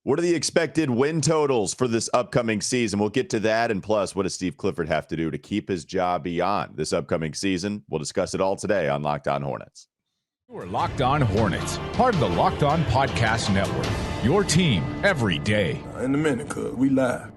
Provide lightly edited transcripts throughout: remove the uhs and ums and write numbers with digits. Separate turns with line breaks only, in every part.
What are the expected win totals for this upcoming season? We'll get to that. And plus, what does Steve Clifford have to do to keep his job beyond this upcoming season? We'll discuss it all today on Locked On Hornets.
We're Locked On Hornets, part of the Locked On Podcast Network. Your team every day.
In a minute, cuz we live.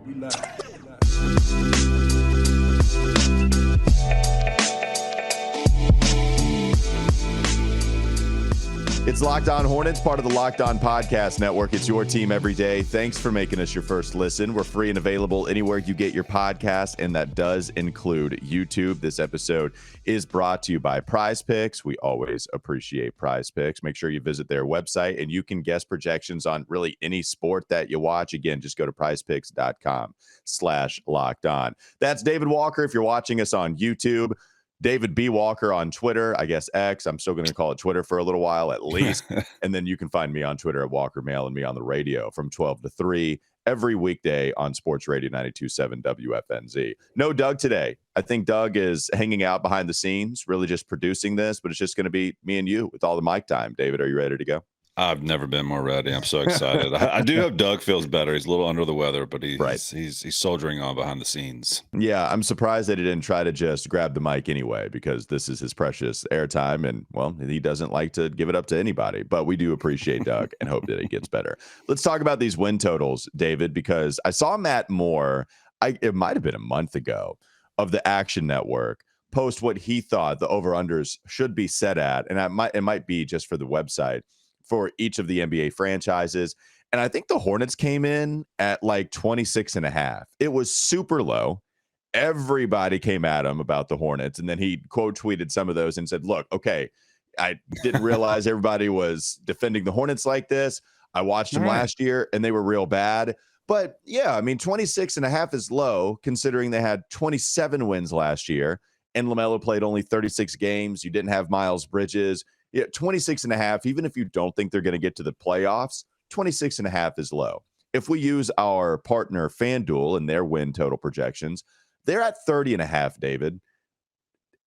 It's Locked On Hornets, part of the Locked On Podcast Network. It's your team every day. Thanks for making us your first listen. We're free and available anywhere you get your podcast, and that does include YouTube. This episode is brought to you by PrizePicks. We always appreciate PrizePicks. Make sure you visit their website, and you can guess projections on really any sport that you watch. Again, just go to prizepicks.com/locked on. That's David Walker if you're watching us on YouTube. David B. Walker on Twitter, I guess X. I'm still going to call it Twitter for a little while at least. And then you can find me on Twitter at Walker Mail and me on the radio from 12 to 3 every weekday on Sports Radio 92.7 WFNZ. No Doug today. I think Doug is hanging out behind the scenes, really just producing this, but it's just going to be me and you with all the mic time. David, are you ready to go?
I've never been more ready. I'm so excited. I do hope Doug feels better. He's a little under the weather, but he's soldiering on behind the scenes.
Yeah, I'm surprised that he didn't try to just grab the mic anyway, because this is his precious airtime, and, well, he doesn't like to give it up to anybody. But we do appreciate Doug and hope that it gets better. Let's talk about these win totals, David, because I saw Matt Moore, it might have been a month ago, of the Action Network, post what he thought the over-unders should be set at, and it might be just for the website, for each of the NBA franchises. And I think the Hornets came in at like 26.5. It was super low. Everybody came at him about the Hornets. And then he quote tweeted some of those and said, look, okay, I didn't realize everybody was defending the Hornets like this. I watched them last year and they were real bad. But yeah, I mean, 26.5 is low considering they had 27 wins last year and LaMelo played only 36 games. You didn't have Miles Bridges. Yeah, 26.5, even if you don't think they're going to get to the playoffs, 26.5 is low. If we use our partner FanDuel and their win total projections, they're at 30.5, David.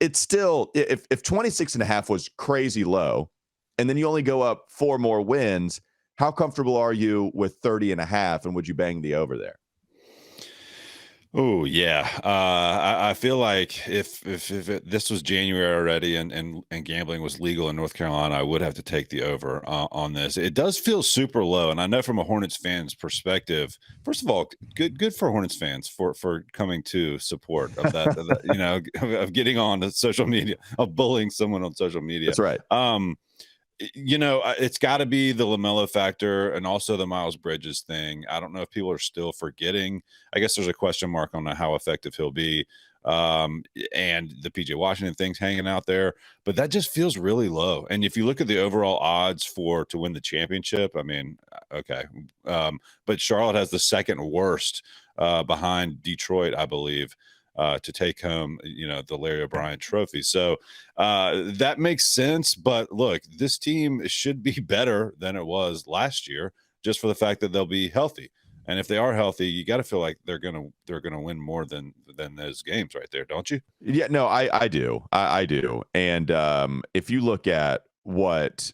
It's still, if 26.5 was crazy low, and then you only go up 4 more wins, how comfortable are you with 30.5, and would you bang the over there?
Oh, yeah. I feel like if this was January already and gambling was legal in North Carolina, I would have to take the over on this. It does feel super low. And I know from a Hornets fan's perspective, first of all, good for Hornets fans for coming to support of that, of getting on to social media, of bullying someone on social media.
That's right.
It's got to be the LaMelo factor and also the Miles Bridges thing. I don't know if people are still forgetting. I guess there's a question mark on how effective he'll be. And the PJ Washington thing's hanging out there, but that just feels really low. And if you look at the overall odds to win the championship, I mean, okay. But Charlotte has the second worst behind Detroit, I believe. To take home, the Larry O'Brien trophy. So that makes sense. But look, this team should be better than it was last year, just for the fact that they'll be healthy. And if they are healthy, you got to feel like they're gonna win more than those games right there, don't you?
Yeah, no, I do. I do. And if you look at what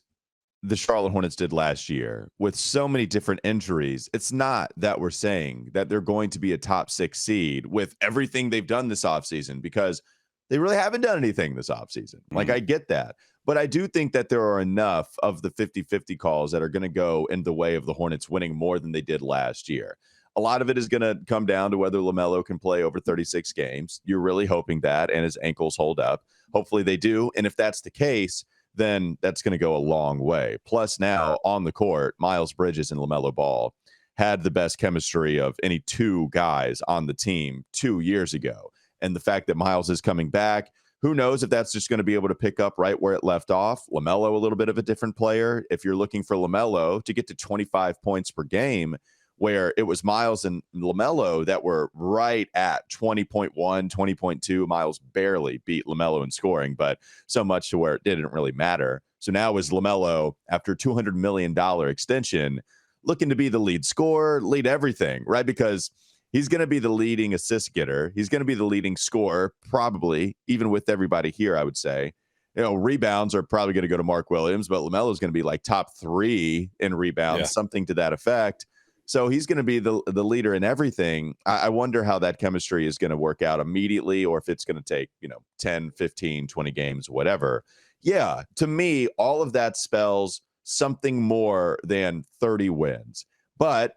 the Charlotte Hornets did last year with so many different injuries, it's not that we're saying that they're going to be a top 6 seed with everything they've done this offseason, because they really haven't done anything this offseason. Like, I get that. But I do think that there are enough of the 50-50 calls that are going to go in the way of the Hornets winning more than they did last year. A lot of it is going to come down to whether LaMelo can play over 36 games. You're really hoping that, and his ankles hold up. Hopefully they do. And if that's the case, then that's going to go a long way. Plus, now on the court, Miles Bridges and LaMelo Ball had the best chemistry of any 2 guys on the team 2 years ago. And the fact that Miles is coming back, who knows if that's just going to be able to pick up right where it left off. LaMelo, a little bit of a different player. If you're looking for LaMelo to get to 25 points per game, where it was Miles and LaMelo that were right at 20.1, 20.2. Miles barely beat LaMelo in scoring, but so much to where it didn't really matter. So now is LaMelo, after $200 million extension, looking to be the lead scorer, lead everything, right? Because he's going to be the leading assist getter. He's going to be the leading scorer, probably, even with everybody here, I would say. Rebounds are probably going to go to Mark Williams, but LaMelo is going to be like top 3 in rebounds, something to that effect. So he's going to be the leader in everything. I wonder how that chemistry is going to work out immediately, or if it's going to take, 10, 15, 20 games, whatever. Yeah, to me, all of that spells something more than 30 wins. But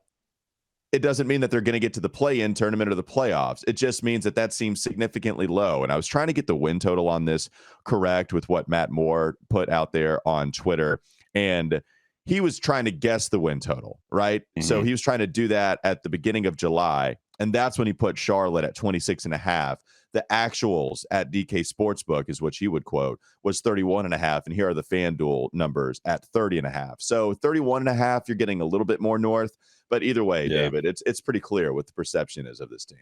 it doesn't mean that they're going to get to the play-in tournament or the playoffs. It just means that seems significantly low. And I was trying to get the win total on this correct with what Matt Moore put out there on Twitter. And he was trying to guess the win total, right? Mm-hmm. So he was trying to do that at the beginning of July. And that's when he put Charlotte at 26.5. The actuals at DK Sportsbook is what he would quote was 31.5. And here are the FanDuel numbers at 30.5. So 31.5, you're getting a little bit more north. But either way, David, it's pretty clear what the perception is of this team.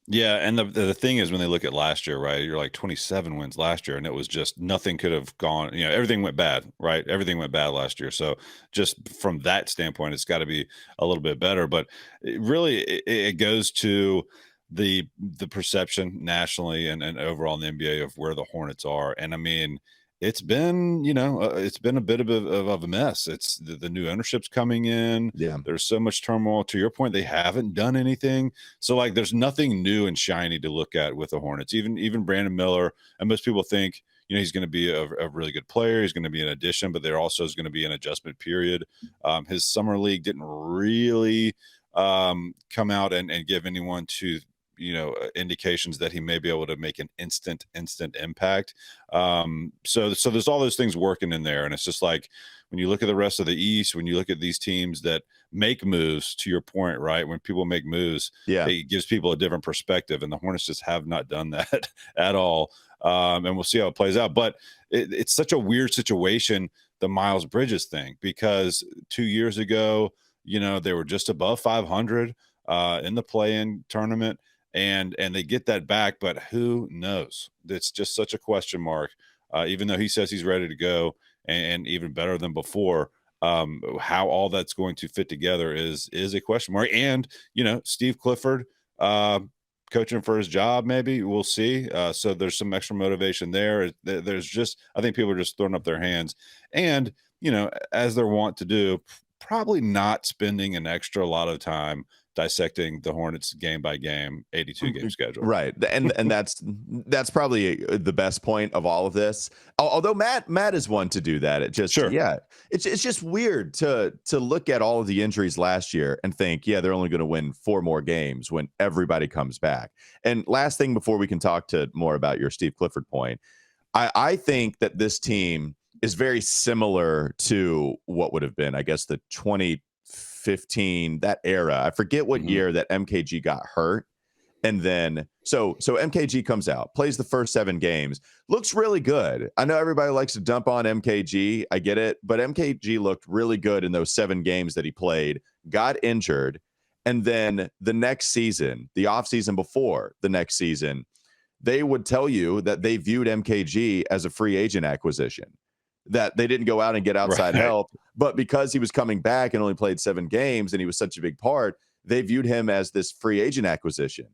Yeah, and the thing is, when they look at last year, right, you're like 27 wins last year, and it was just nothing could have gone, everything went bad, right? Everything went bad last year. So just from that standpoint, it's got to be a little bit better. But it goes to the perception nationally and overall in the NBA of where the Hornets are. And I mean, it's been, it's been a bit of a mess. It's the new ownership's coming in. Yeah. There's so much turmoil. To your point, they haven't done anything. So like, there's nothing new and shiny to look at with the Hornets. Even Brandon Miller, and most people think, he's going to be a really good player. He's going to be an addition, but there also is going to be an adjustment period. His summer league didn't really come out and give anyone to indications that he may be able to make an instant impact. So there's all those things working in there. And it's just like, when you look at the rest of the East, when you look at these teams that make moves, to your point, right? When people make moves, it gives people a different perspective. And the Hornets just have not done that at all. And we'll see how it plays out. But it's such a weird situation, the Miles Bridges thing, because 2 years ago, they were just above 500 in the play-in tournament. And they get that back, but who knows? It's just such a question mark. Even though he says he's ready to go and even better than before, how all that's going to fit together is a question mark. And Steve Clifford coaching for his job, maybe we'll see. So there's some extra motivation there. There's just, I think people are just throwing up their hands, and as they're wont to do, probably not spending an extra lot of time dissecting the Hornets game by game 82 game schedule.
Right. And that's probably the best point of all of this. Although Matt is one to do that. It just, it's just weird to look at all of the injuries last year and think, they're only going to win 4 more games when everybody comes back. And last thing before we can talk to more about your Steve Clifford point, I think that this team is very similar to what would have been, I guess, the 2015, that era. I forget what year that MKG got hurt. And then so MKG comes out, plays the first 7 games, looks really good. I know everybody likes to dump on MKG. I get it. But MKG looked really good in those 7 games that he played, got injured. And then the next season, the offseason before the next season, they would tell you that they viewed MKG as a free agent acquisition, that they didn't go out and get outside help. But because he was coming back and only played 7 games and he was such a big part, they viewed him as this free agent acquisition.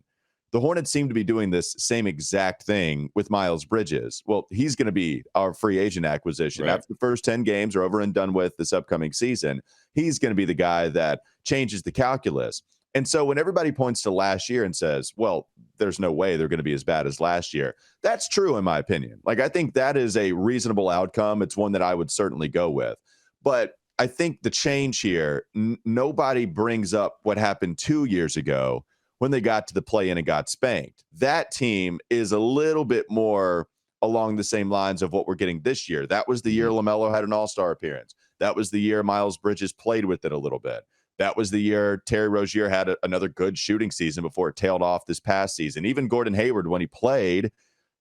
The Hornets seem to be doing this same exact thing with Miles Bridges. Well, he's going to be our free agent acquisition. After the first 10 games are over and done with this upcoming season, he's going to be the guy that changes the calculus. And so when everybody points to last year and says, well, there's no way they're going to be as bad as last year, that's true in my opinion. Like, I think that is a reasonable outcome. It's one that I would certainly go with. But I think the change here, nobody brings up what happened 2 years ago when they got to the play-in and got spanked. That team is a little bit more along the same lines of what we're getting this year. That was the year LaMelo had an all-star appearance. That was the year Miles Bridges played with it a little bit. That was the year Terry Rozier had another good shooting season before it tailed off this past season. Even Gordon Hayward, when he played,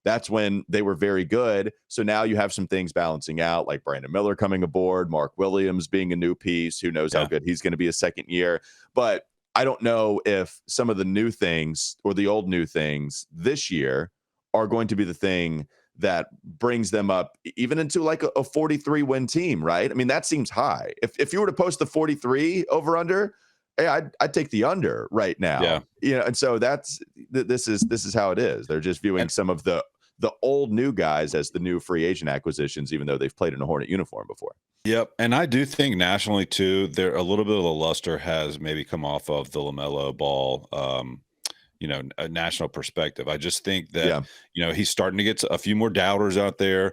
that's when they were very good. So now you have some things balancing out, like Brandon Miller coming aboard, Mark Williams being a new piece. Who knows how good he's going to be a second year. But I don't know if some of the new things or the old new things this year are going to be the thing that brings them up even into like a 43 win team, right? I mean, that seems high. If you were to post the 43 over under, hey, I'd take the under right now. And so this is how it is. They're just viewing some of the the old new guys as the new free agent acquisitions, even though they've played in a Hornet uniform before.
Yep, and I do think nationally too, there a little bit of the luster has maybe come off of the LaMelo Ball, a national perspective. I just think that he's starting to get a few more doubters out there.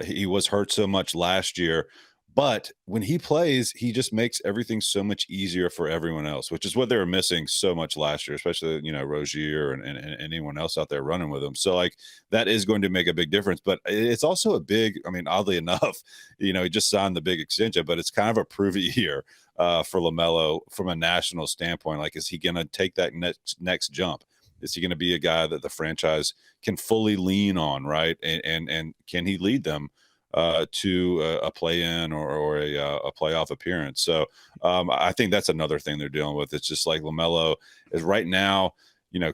He was hurt so much last year, but when he plays, he just makes everything so much easier for everyone else, which is what they were missing so much last year, especially Rozier and anyone else out there running with him. So like that is going to make a big difference. But it's also a big, I mean, oddly enough, he just signed the big extension, but it's kind of a prove it year for LaMelo from a national standpoint. Like, is he going to take that next jump? Is he going to be a guy that the franchise can fully lean on, right? And can he lead them to a play-in or a playoff appearance? So I think that's another thing they're dealing with. It's just like LaMelo is right now,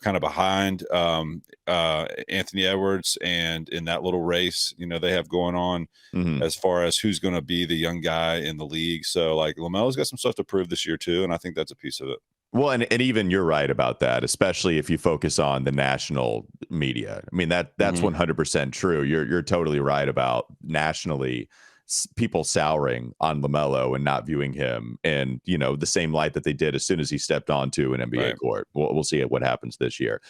kind of behind Anthony Edwards, and in that little race, they have going on as far as who's going to be the young guy in the league. So like LaMelo's got some stuff to prove this year too, and I think that's a piece of it.
Well, and even you're right about that, especially if you focus on the national media. I mean, that's 100% true. You're totally right about nationally people souring on LaMelo and not viewing him in, the same light that they did as soon as he stepped onto an NBA court. We'll see what happens this year.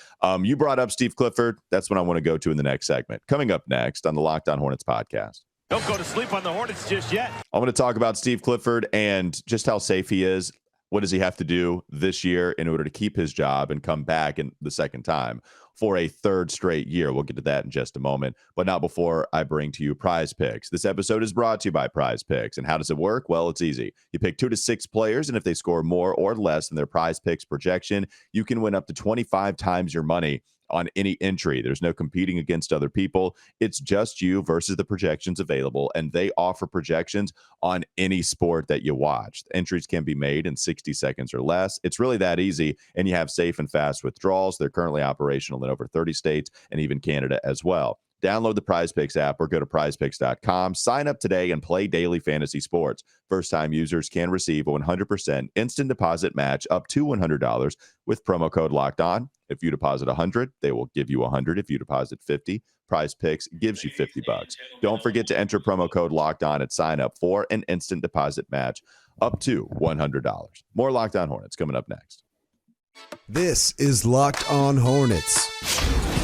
You brought up Steve Clifford. That's what I want to go to in the next segment. Coming up next on the Locked On Hornets podcast.
Don't go to sleep on the Hornets just yet.
I'm going to talk about Steve Clifford and just how safe he is. What does he have to do this year in order to keep his job and come back in the second time for a third straight year? We'll get to that in just a moment, but not before I bring to you PrizePicks. This episode is brought to you by PrizePicks. And how does it work? Well, it's easy. You pick 2 to 6 players, and if they score more or less than their PrizePicks projection, you can win up to 25 times your money on any entry. There's no competing against other people. It's just you versus the projections available, and they offer projections on any sport that you watch. The entries can be made in 60 seconds or less. It's really that easy, and you have safe and fast withdrawals. They're currently operational in over 30 states and even Canada as well. Download the PrizePicks app or go to prizepicks.com. Sign up today and play daily fantasy sports. First-time users can receive a 100% instant deposit match up to $100 with promo code Locked On. If you deposit $100, they will give you $100. If you deposit $50, PrizePicks gives you $50. Don't forget to enter promo code Locked On at sign up for an instant deposit match up to $100. More Locked On Hornets coming up next.
This is Locked On Hornets.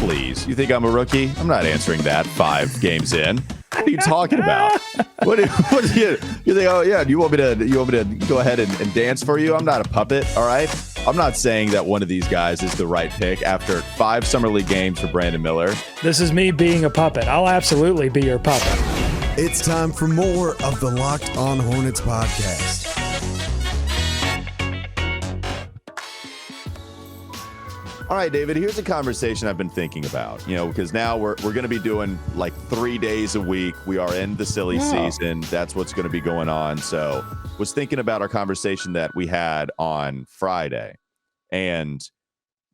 Please. You think I'm a rookie? I'm not answering that 5 games in. What are you talking about? What do you think? Oh yeah, you want me to go ahead and dance for you? I'm not a puppet, all right? I'm not saying that one of these guys is the right pick after 5 summer league games for Brandon Miller.
This is me being a puppet. I'll absolutely be your puppet.
It's time for more of the Locked On Hornets podcast.
All right, David, here's a conversation I've been thinking about, because now we're going to be doing like 3 days a week. We are in the silly season. That's what's going to be going on. So was thinking about our conversation that we had on Friday, and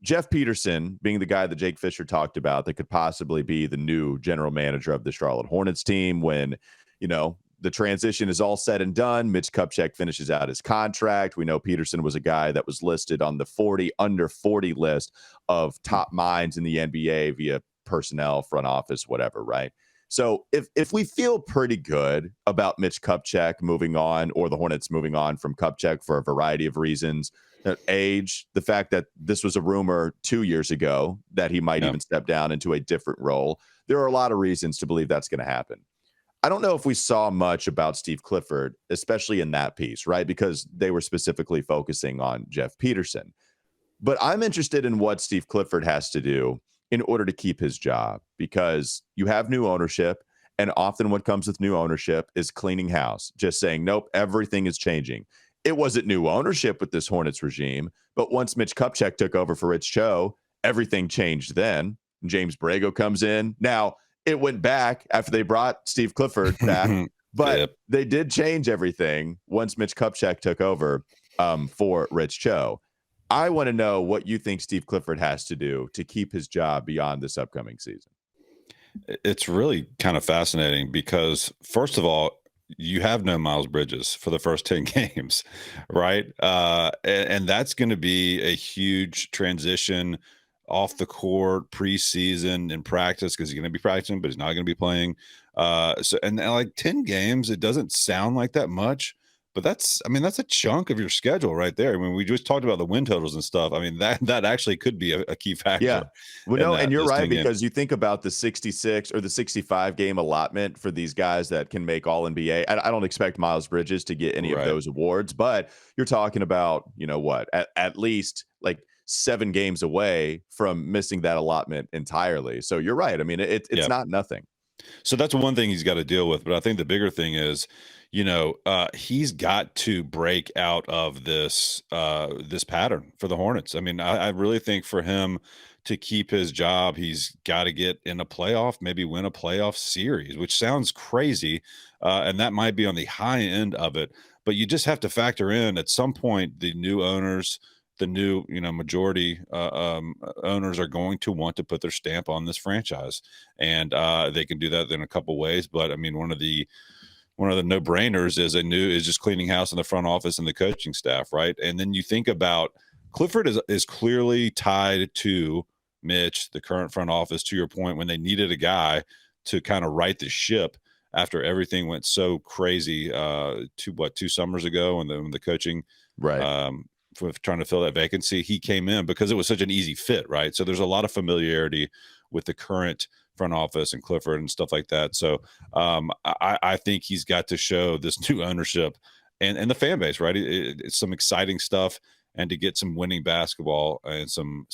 Jeff Peterson being the guy that Jake Fisher talked about that could possibly be the new general manager of the Charlotte Hornets team when, the transition is all said and done. Mitch Kupchak finishes out his contract. We know Peterson was a guy that was listed on the under 40 list of top minds in the NBA via personnel, front office, whatever, right? So if we feel pretty good about Mitch Kupchak moving on, or the Hornets moving on from Kupchak for a variety of reasons, age, the fact that this was a rumor 2 years ago that he might even step down into a different role, there are a lot of reasons to believe that's going to happen. I don't know if we saw much about Steve Clifford, especially in that piece, right? Because they were specifically focusing on Jeff Peterson. But I'm interested in what Steve Clifford has to do in order to keep his job, because you have new ownership, and often what comes with new ownership is cleaning house, just saying, nope, everything is changing. It wasn't new ownership with this Hornets regime, but once Mitch Kupchak took over for Rich Cho, everything changed then. James Borrego comes in. Now, it went back after they brought Steve Clifford back, but they did change everything once Mitch Kupchak took over for Rich Cho. I want to know what you think Steve Clifford has to do to keep his job beyond this upcoming season.
It's really kind of fascinating because, first of all, you have no Miles Bridges for the first 10 games, right? And that's going to be a huge transition off the court, preseason, and practice, because he's going to be practicing, but he's not going to be playing. And like 10 games, it doesn't sound like that much, but that's a chunk of your schedule right there. I mean, we just talked about the win totals and stuff. I mean, that actually could be a key factor.
Yeah. Well, no, and you're right,
10 games.
because you think about the 66 or the 65 game allotment for these guys that can make all NBA. I don't expect Miles Bridges to get any of those awards, but you're talking about, at least like 7 games away from missing that allotment entirely. So you're right. I mean, it's not nothing.
So that's one thing he's got to deal with. But I think the bigger thing is, he's got to break out of this pattern for the Hornets. I mean, I really think for him to keep his job, he's got to get in a playoff, maybe win a playoff series, which sounds crazy. And that might be on the high end of it. But you just have to factor in at some point the new owners, the new majority owners are going to want to put their stamp on this franchise, and they can do that in a couple ways. But I mean, one of the no-brainers is just cleaning house in the front office and the coaching staff, right? And then you think about Clifford is clearly tied to Mitch, the current front office, to your point, when they needed a guy to kind of right the ship after everything went so crazy 2 summers ago, and when the coaching for trying to fill that vacancy, he came in because it was such an easy fit, right? So there's a lot of familiarity with the current front office and Clifford and stuff like that. So I think he's got to show this new ownership and the fan base, right? It's some exciting stuff, and to get some winning basketball and some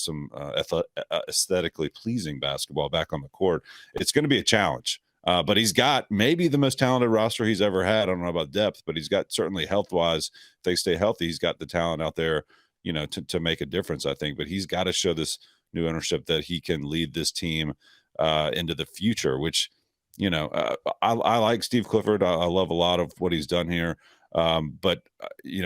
aesthetically pleasing basketball back on the court, it's going to be a challenge. But he's got maybe the most talented roster he's ever had. I don't know about depth, but he's got, certainly health-wise, if they stay healthy, he's got the talent out there, to make a difference, I think. But he's got to show this new ownership that he can lead this team into the future, which, I like Steve Clifford. I love a lot of what he's done here. But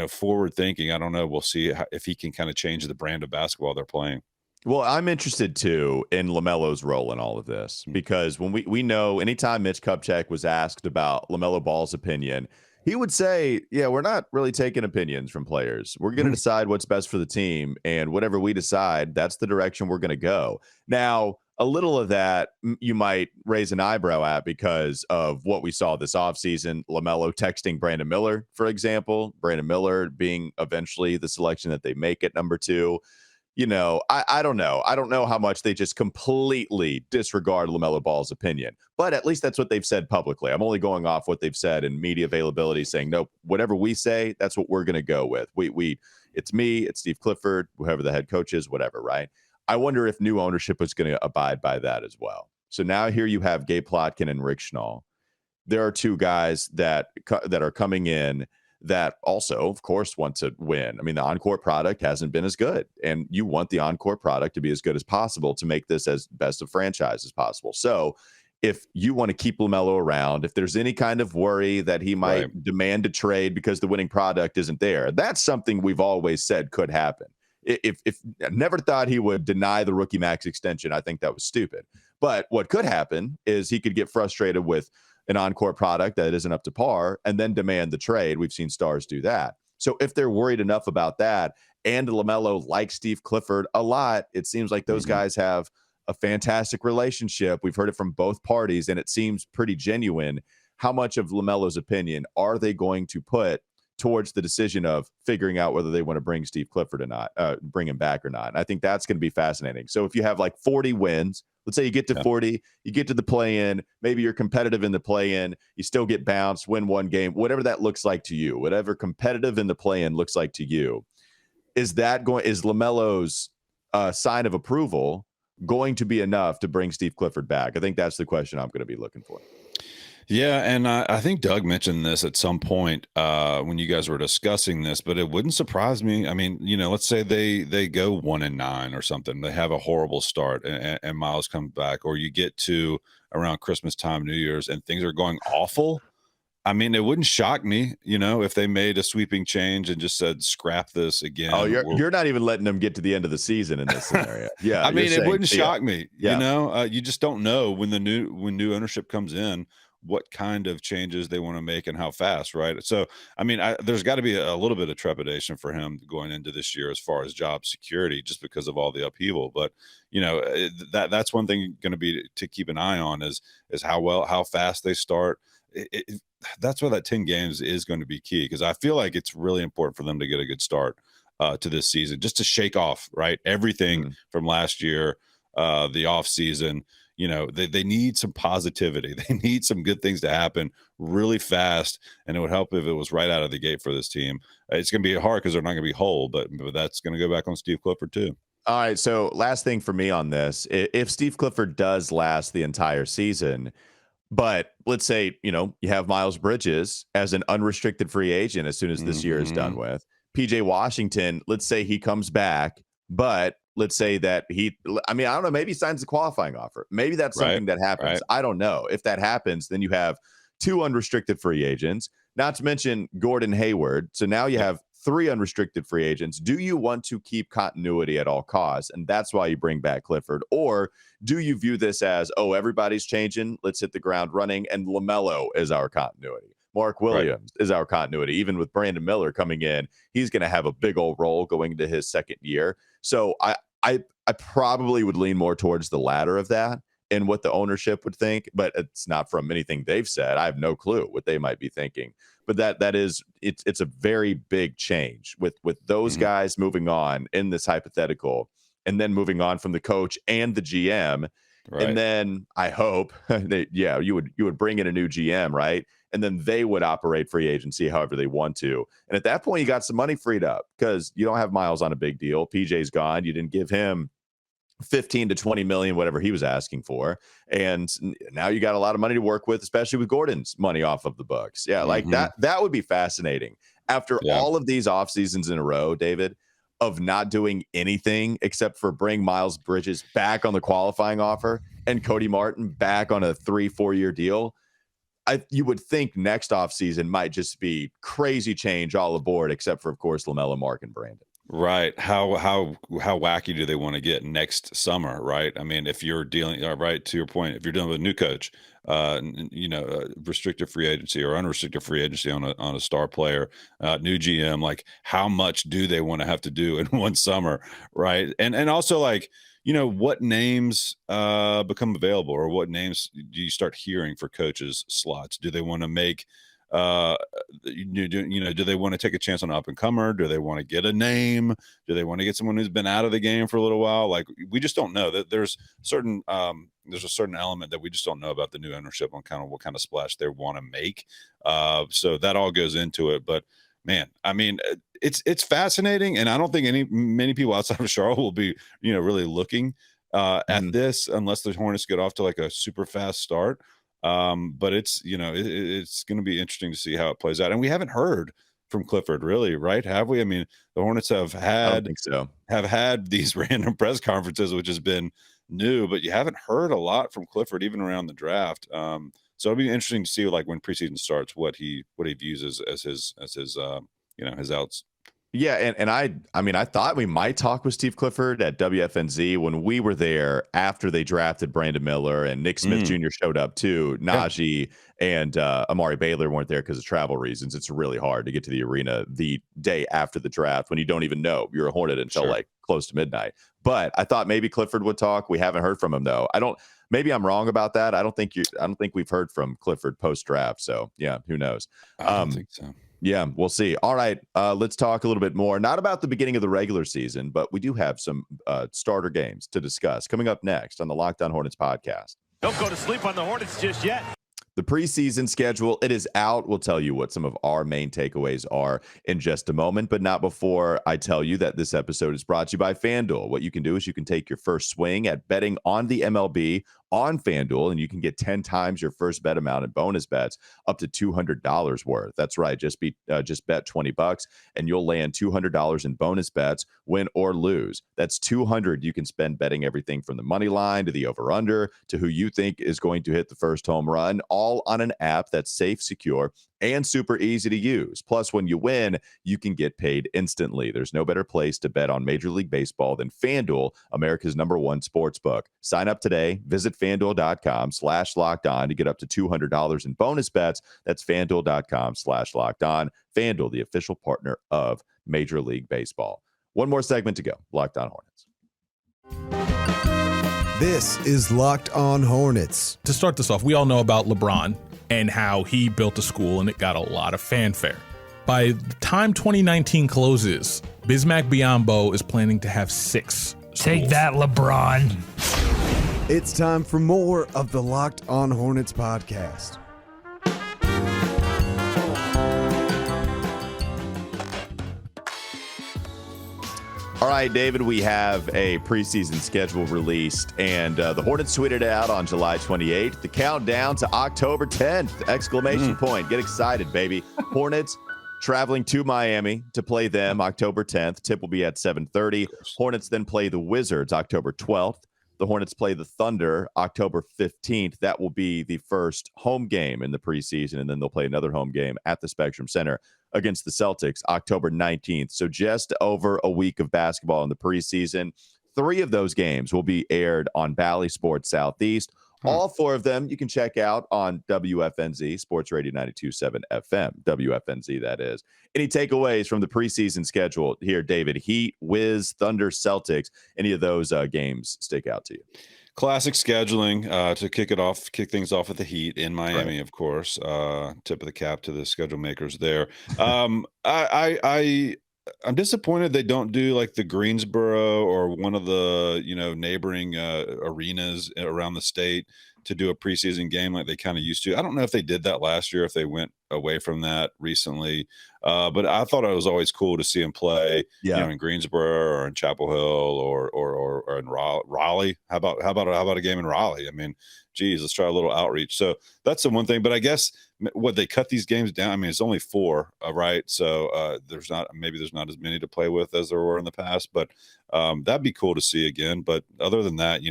forward thinking, I don't know. We'll see if he can kind of change the brand of basketball they're playing.
Well, I'm interested too in LaMelo's role in all of this, because when we know anytime Mitch Kupchak was asked about LaMelo Ball's opinion, he would say, yeah, we're not really taking opinions from players. We're going to decide what's best for the team, and whatever we decide, that's the direction we're going to go. Now, a little of that you might raise an eyebrow at because of what we saw this offseason. LaMelo texting Brandon Miller, for example, Brandon Miller being eventually the selection that they make at number 2. I don't know. I don't know how much they just completely disregard LaMelo Ball's opinion, but at least that's what they've said publicly. I'm only going off what they've said in media availability, saying, nope, whatever we say, that's what we're going to go with. It's me, it's Steve Clifford, whoever the head coach is, whatever, right? I wonder if new ownership is going to abide by that as well. So now here you have Gabe Plotkin and Rick Schnall. There are 2 guys that are coming in that also, of course, want to win. I mean, the on-court product hasn't been as good, and you want the on-court product to be as good as possible to make this as best of franchise as possible. So if you want to keep LaMelo around, if there's any kind of worry that he might demand a trade because the winning product isn't there, that's something we've always said could happen. If I never thought he would deny the rookie max extension, I think that was stupid. But what could happen is he could get frustrated with an on-court product that isn't up to par and then demand the trade. We've seen stars do that. So if they're worried enough about that, and LaMelo likes Steve Clifford a lot, it seems like those guys have a fantastic relationship. We've heard it from both parties, and it seems pretty genuine. How much of LaMelo's opinion are they going to put towards the decision of figuring out whether they want to bring Steve Clifford or not, bring him back or not? And I think that's going to be fascinating. So if you have like 40 wins, let's say you get to 40, you get to the play-in, maybe you're competitive in the play-in, you still get bounced, win 1 game, whatever that looks like to you, whatever competitive in the play-in looks like to you, is LaMelo's sign of approval going to be enough to bring Steve Clifford back? I think that's the question I'm going to be looking for.
Yeah, and I think Doug mentioned this at some point when you guys were discussing this, but it wouldn't surprise me. I mean, let's say they go 1-9 or something. They have a horrible start, and Miles comes back, or you get to around Christmas time, New Year's, and things are going awful. I mean, it wouldn't shock me, if they made a sweeping change and just said, scrap this again.
Oh, you're not even letting them get to the end of the season in this scenario. Yeah.
I mean, it wouldn't shock me. You just don't know when new ownership comes in, what kind of changes they want to make and how fast, right? So, I mean, there's got to be a little bit of trepidation for him going into this year as far as job security, just because of all the upheaval. But that's one thing going to be to keep an eye on is how fast they start. That's why that 10 games is going to be key, because I feel like it's really important for them to get a good start to this season, just to shake off everything from last year, the off season. They need some positivity. They need some good things to happen really fast, and it would help if it was right out of the gate for this team. It's going to be hard because they're not going to be whole, but that's going to go back on Steve Clifford too.
All right, so last thing for me on this, if Steve Clifford does last the entire season, but let's say, you have Miles Bridges as an unrestricted free agent as soon as this year is done with. PJ Washington, let's say he comes back, but let's say that I don't know, maybe he signs a qualifying offer. Maybe that's something that happens. I don't know. If that happens, then you have 2 unrestricted free agents, not to mention Gordon Hayward. So now you have 3 unrestricted free agents. Do you want to keep continuity at all costs? And that's why you bring back Clifford. Or do you view this as, everybody's changing, let's hit the ground running, and LaMelo is our continuity? Mark Williams is our continuity. Even with Brandon Miller coming in, he's going to have a big old role going into his second year. So I probably would lean more towards the latter of that and what the ownership would think, but it's not from anything they've said. I have no clue what they might be thinking. But it's a very big change with those guys moving on in this hypothetical, and then moving on from the coach and the GM. Right. And then I hope you would bring in a new GM, right? And then they would operate free agency however they want to. And at that point, you got some money freed up because you don't have Miles on a big deal. PJ's gone. You didn't give him 15 to 20 million, whatever he was asking for. And now you got a lot of money to work with, especially with Gordon's money off of the books. Yeah, like that would be fascinating. After all of these off seasons in a row, David, of not doing anything except for bring Miles Bridges back on the qualifying offer and Cody Martin back on a 3-4 year deal, you would think next offseason might just be crazy change all aboard, except for, of course, LaMelo, Mark, and Brandon. Right.
How wacky do they want to get next summer? Right. I mean, if you're dealing, right, to your point, if you're dealing with a new coach, restricted free agency or unrestricted free agency on a star player, new GM, like how much do they want to have to do in one summer? Right. And also, like, what names become available, or what names do you start hearing for coaches slots? Do they want to make do they want to take a chance on an up and comer? Do they want to get a name? Do they want to get someone who's been out of the game for a little while? Like, we just don't know. That there's a certain element that we just don't know about the new ownership on kind of what kind of splash they want to make. So that all goes into it. But man, I mean, it's fascinating, and I don't think many people outside of Charlotte will be really looking at this unless the Hornets get off to like a super fast start. But it's going to be interesting to see how it plays out. And we haven't heard from Clifford, really, right? Have we? I mean, the Hornets have had these random press conferences, which has been new, but you haven't heard a lot from Clifford even around the draft. So it'll be interesting to see, like, when preseason starts, what he views as his outs.
Yeah, and I thought we might talk with Steve Clifford at WFNZ when we were there after they drafted Brandon Miller, and Nick Smith Jr. showed up too. Najee and Amari Baylor weren't there because of travel reasons. It's really hard to get to the arena the day after the draft when you don't even know you're a Hornet until like close to midnight. But I thought maybe Clifford would talk. We haven't heard from him though. Maybe I'm wrong about that. I don't think we've heard from Clifford post draft. So yeah, who knows?
I don't think so.
Yeah, we'll see. All right, let's talk a little bit more, not about the beginning of the regular season, but we do have some starter games to discuss coming up next on the Locked On Hornets podcast.
Don't go to sleep on the Hornets just yet.
The preseason schedule, it is out. We'll tell you what some of our main takeaways are in just a moment, but not before I tell you that this episode is brought to you by FanDuel. What you can do is you can take your first swing at betting on the MLB on FanDuel, and you can get 10 times your first bet amount in bonus bets up to $200 worth. That's right. Just bet $20 and you'll land $200 in bonus bets, win or lose. That's $200 you can spend betting everything from the money line to the over-under to who you think is going to hit the first home run, all on an app that's safe, secure, and super easy to use. Plus, when you win, you can get paid instantly. There's no better place to bet on Major League Baseball than FanDuel, America's #1 sports book. Sign up today. Visit FanDuel.com/lockedon to get up to $200 in bonus bets. That's FanDuel.com/lockedon. FanDuel, the official partner of Major League Baseball. One more segment to go. Locked On Hornets.
This is Locked On Hornets.
To start this off, we all know about LeBron and how he built a school and it got a lot of fanfare. By the time 2019 closes, Bismack Biyombo is planning to have 6 schools.
Take that, LeBron.
It's time for more of the Locked On Hornets podcast.
All right, David, we have a preseason schedule released, and the Hornets tweeted it out on July 28th. The countdown to October 10th! Exclamation point. Get excited, baby. Hornets traveling to Miami to play them October 10th. Tip will be at 7:30. Hornets then play the Wizards October 12th. The Hornets play the Thunder October 15th. That will be the first home game in the preseason, and then they'll play another home game at the Spectrum Center against the Celtics October 19th. So just over a week of basketball in the preseason. 3 of those games will be aired on Bally Sports Southeast. All 4 of them you can check out on WFNZ, Sports Radio 92.7 FM, WFNZ that is. Any takeaways from the preseason schedule here, David? Heat, Wiz, Thunder, Celtics, any of those games stick out to you?
Classic scheduling to kick things off with the Heat in Miami, of course. Tip of the cap to the schedule makers there. I'm disappointed they don't do like the Greensboro or one of the neighboring arenas around the state to do a preseason game like they kind of used to. I don't know if they did that last year, if they went away from that recently, but I thought it was always cool to see them play, in Greensboro or in Chapel Hill or in Raleigh. How about a game in Raleigh? I mean, geez, let's try a little outreach. So that's the one thing. But I guess what they cut these games down. I mean, it's only 4, right? So there's not as many to play with as there were in the past. But that'd be cool to see again. But other than that,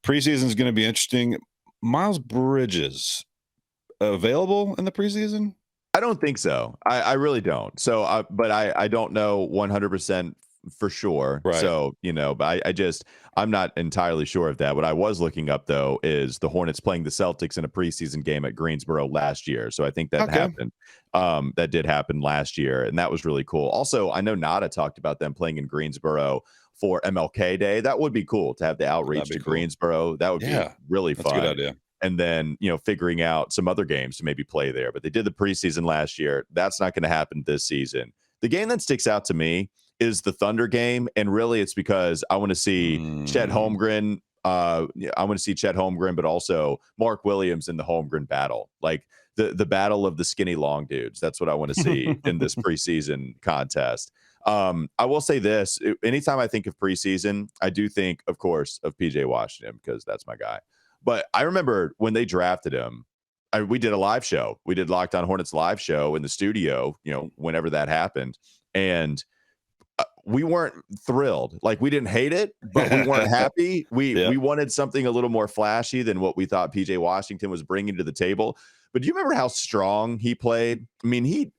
preseason is going to be interesting. Miles Bridges available in the preseason?
I don't think so. I really don't. So, but I don't know 100% for sure.
Right.
So, but I'm not entirely sure of that. What I was looking up though is the Hornets playing the Celtics in a preseason game at Greensboro last year. So I think that happened. That did happen last year, and that was really cool. Also, I know Nada talked about them playing in Greensboro for MLK Day. That would be cool to have the outreach to Greensboro. That would be really fun.
That's a good idea.
And then, figuring out some other games to maybe play there. But they did the preseason last year. That's not going to happen this season. The game that sticks out to me is the Thunder game. And really, it's because I want to see Chet Holmgren. I want to see Chet Holmgren, but also Mark Williams in the Holmgren battle. Like the battle of the skinny long dudes. That's what I want to see in this preseason contest. I will say this. Anytime I think of preseason, I do think, of course, of PJ Washington, because that's my guy. But I remember when they drafted him, we did a live show. We did Locked On Hornets live show in the studio, whenever that happened. And we weren't thrilled. Like, we didn't hate it, but we weren't happy. We wanted something a little more flashy than what we thought PJ Washington was bringing to the table. But do you remember how strong he played? I mean, he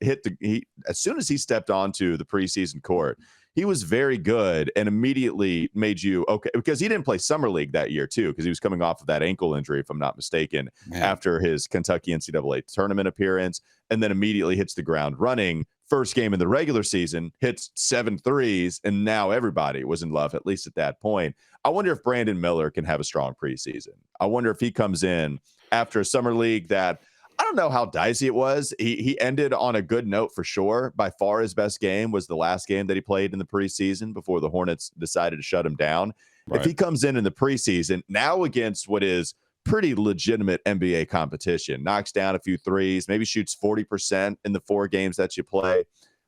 as soon as he stepped onto the preseason court, he was very good and immediately made you okay, because he didn't play Summer League that year too, because he was coming off of that ankle injury, if I'm not mistaken, after his Kentucky NCAA tournament appearance, and then immediately hits the ground running. First game in the regular season, hits 7 threes, and now everybody was in love, at least at that point. I wonder if Brandon Miller can have a strong preseason. I wonder if he comes in after a Summer League that, I don't know how dicey it was. He ended on a good note for sure. By far his best game was the last game that he played in the preseason before the Hornets decided to shut him down. Right. If he comes in the preseason, now against what is pretty legitimate NBA competition, knocks down a few threes, maybe shoots 40% in the 4 games that you play,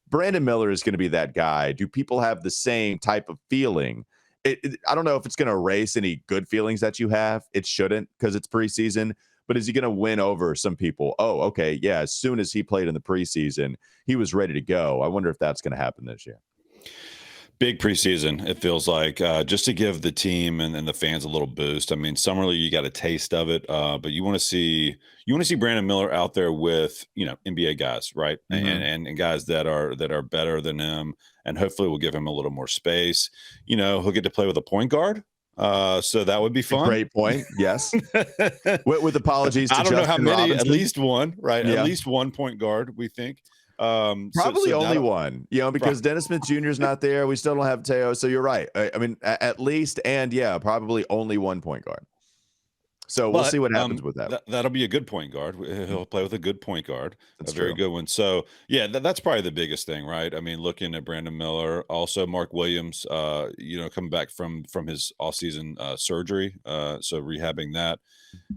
Brandon Miller is going to be that guy. Do people have the same type of feeling? I don't know if it's going to erase any good feelings that you have. It shouldn't, because it's preseason. But is he going to win over some people? Oh, okay, yeah, as soon as he played in the preseason, he was ready to go. I wonder if that's going to happen this year.
big preseason, it feels like, just to give the team and the fans a little boost. I mean, summer league, you got a taste of it, but you want to see Brandon Miller out there with NBA guys, right? And guys that are better than him, and hopefully we'll give him a little more space. He'll get to play with a point guard. So that would be fun.
Great point. Yes. with apologies to
I don't know how
Justin
many,
Robinson.
at least one, right?
Yeah.
At least one point guard, we think.
Probably only one, because Dennis Smith Jr. is not there. We still don't have Teo. So you're right. I mean, at least, and probably only one point guard. So we'll see what happens with that.
That'll be a good point guard. He'll play with a good point guard, a very good one. So yeah, that's probably the biggest thing, right? I mean, looking at Brandon Miller, also Mark Williams, coming back from his off-season surgery, so rehabbing that,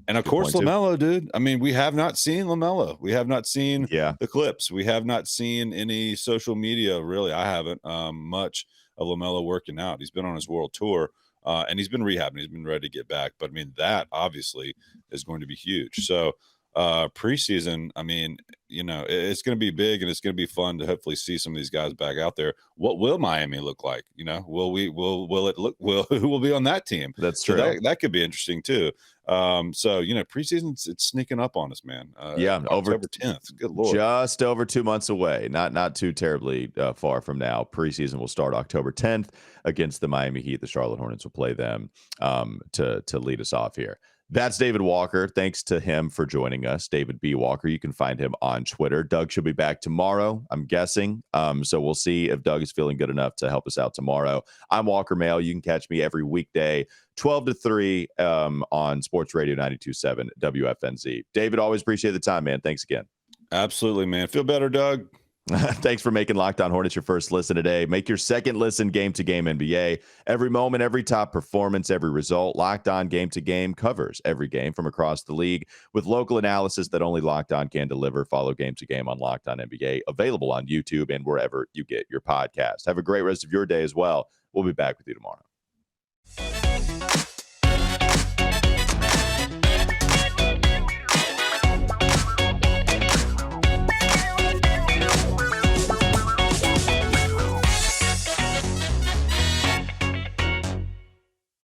and of course LaMelo, dude. I mean, we have not seen LaMelo. We have not seen the clips. We have not seen any social media. Really, I haven't much of LaMelo working out. He's been on his world tour. And he's been rehabbing. He's been ready to get back. But, I mean, that obviously is going to be huge. So preseason, I mean, it's going to be big, and it's going to be fun to hopefully see some of these guys back out there. What will Miami look like? Will it look? Who will be on that team?
That's true.
So that could be interesting too. Preseason, it's sneaking up on us, man. October 10th. Good Lord.
Just over 2 months away. Not too terribly far from now. Preseason will start October 10th against the Miami Heat. The Charlotte Hornets will play them to lead us off here. That's David Walker. Thanks to him for joining us. David B. Walker. You can find him on Twitter. Doug should be back tomorrow, I'm guessing. So we'll see if Doug is feeling good enough to help us out tomorrow. I'm Walker Mail. You can catch me every weekday, 12 to 3 on Sports Radio 92.7 WFNZ. David, always appreciate the time, man. Thanks again.
Absolutely, man. Feel better, Doug.
Thanks for making Locked On Hornets your first listen today. Make your second listen Game to Game NBA. Every moment, every top performance, every result. Locked On Game to Game covers every game from across the league with local analysis that only Locked On can deliver. Follow Game to Game on Locked On NBA, available on YouTube and wherever you get your podcast. Have a great rest of your day as well. We'll be back with you tomorrow.